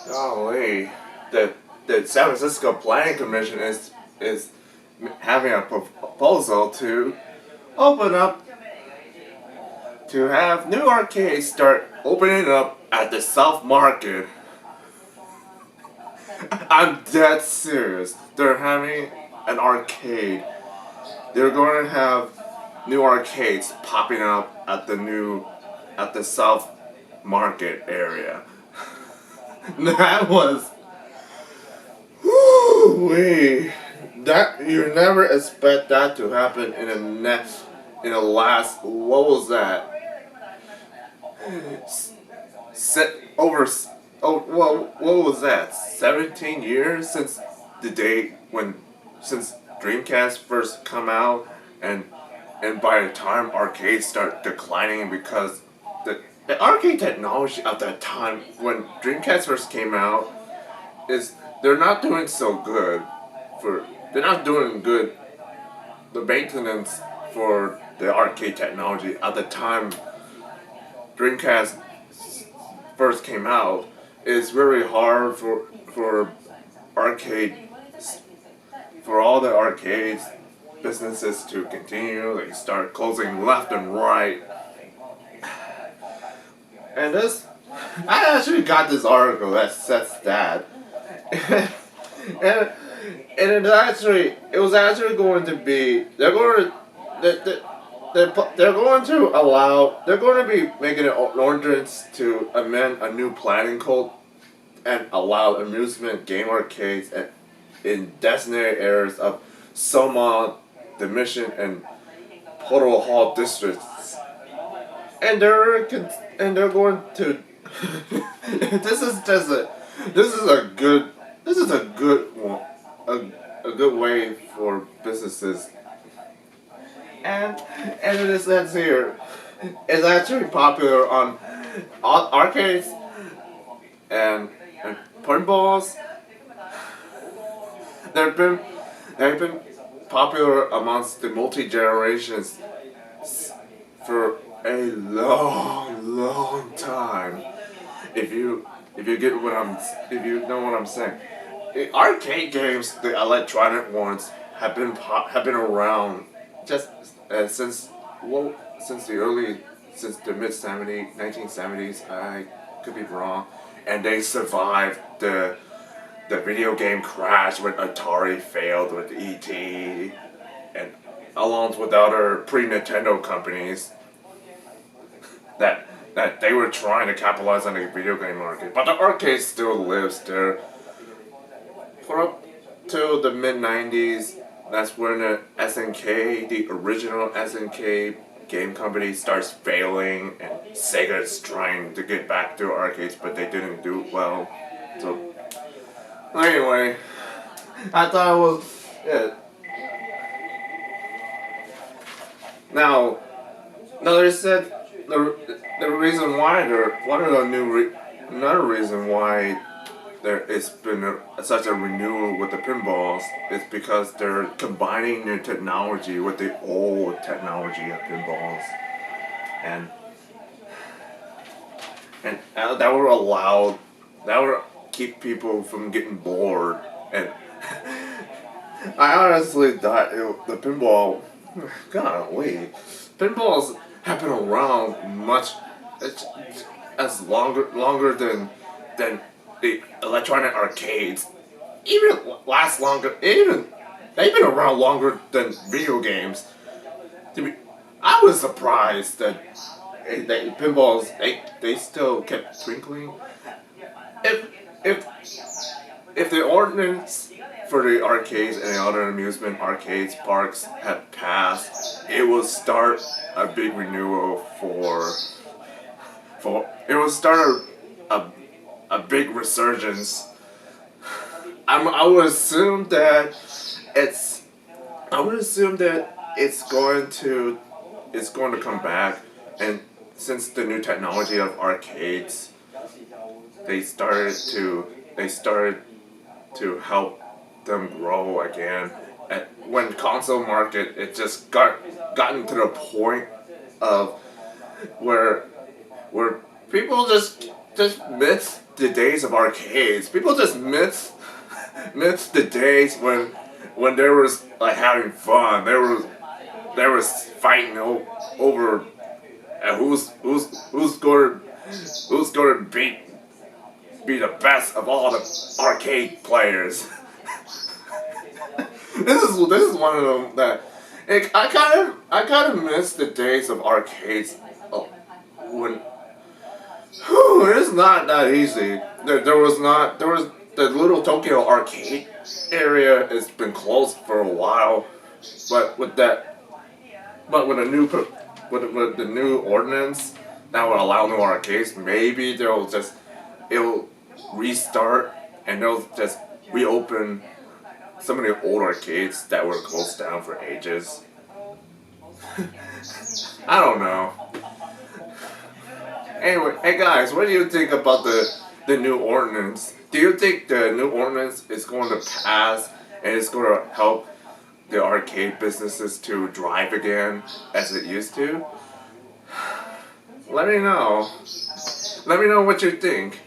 Golly, the San Francisco Planning Commission is having a proposal to open up to have new arcades start opening up at the South Market. I'm dead serious. They're having an arcade. They're going to have new arcades popping up at the South Market area. That was woo that you never expect that to happen in a last what was that set over what was that 17 years since the day when since Dreamcast first come out and by the time arcades start declining because the arcade technology at that time when Dreamcast first came out is they're not doing so good for they're not doing good the maintenance for the arcade technology at the time Dreamcast first came out is very hard for arcade for all the arcades businesses to continue. They start closing left and right. And this, I actually got this article that says that, and it was actually going to be they're going to allow they're going to be making an ordinance to amend a new planning code and allow amusement game arcades in designated areas of Soma, the Mission, and Portal Hall districts. And they're going to. this is just a. This is a good. This is a good one. A good way for businesses. And it says here, it's actually popular on arcades and pinballs. They've been popular amongst the multi generations for a long time. If you know what I'm saying, the arcade games, the electronic ones, have been around just since since the mid 1970s. I could be wrong, and they survived the video game crash when Atari failed with ET, and along with other pre-Nintendo companies that they were trying to capitalize on the video game market. But the arcade still lives there. For up to the mid 90s, that's when the SNK, the original SNK game company, starts failing, and Sega's trying to get back to arcades, but they didn't do well. So anyway, I thought it was it. Now they said the reason why another reason why it's been such a renewal with the pinballs is because they're combining new technology with the old technology of pinballs, and that would keep people from getting bored. And I honestly thought the pinball, golly, pinballs have been around much as longer than the electronic arcades. Even last longer. Even they've been around longer than video games. I was surprised that pinballs they still kept twinkling. If if if the ordinance for the arcades and the other amusement arcades parks had passed, it would start a big renewal for it would start a big resurgence. I would assume that it's I would assume that it's going to come back, and since the new technology of arcades, they started to help them grow again. And when console market, it just gotten to the point of where people just just miss the days of arcades. People just miss the days when there was like having fun. There was fighting over who's going to be the best of all the arcade players. This is one of them that I kind of miss the days of arcades. When it's not that easy. There was the little Tokyo arcade area has been closed for a while, but with the new ordinance that will allow new arcades, maybe it'll restart and they'll just reopen some of the old arcades that were closed down for ages. I don't know. Anyway, hey guys, what do you think about the new ordinance? Do you think the new ordinance is going to pass and it's going to help the arcade businesses to drive again as it used to? Let me know. Let me know what you think.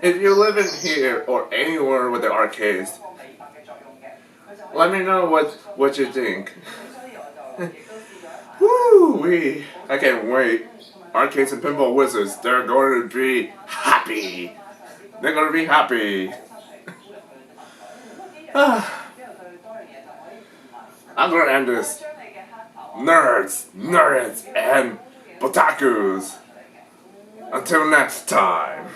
If you live in here or anywhere with the arcades, let me know what you think. Woo-wee. I can't wait. Arcades and Pinball Wizards, they're going to be happy. They're going to be happy. I'm going to end this. Nerds, and otakus. Until next time.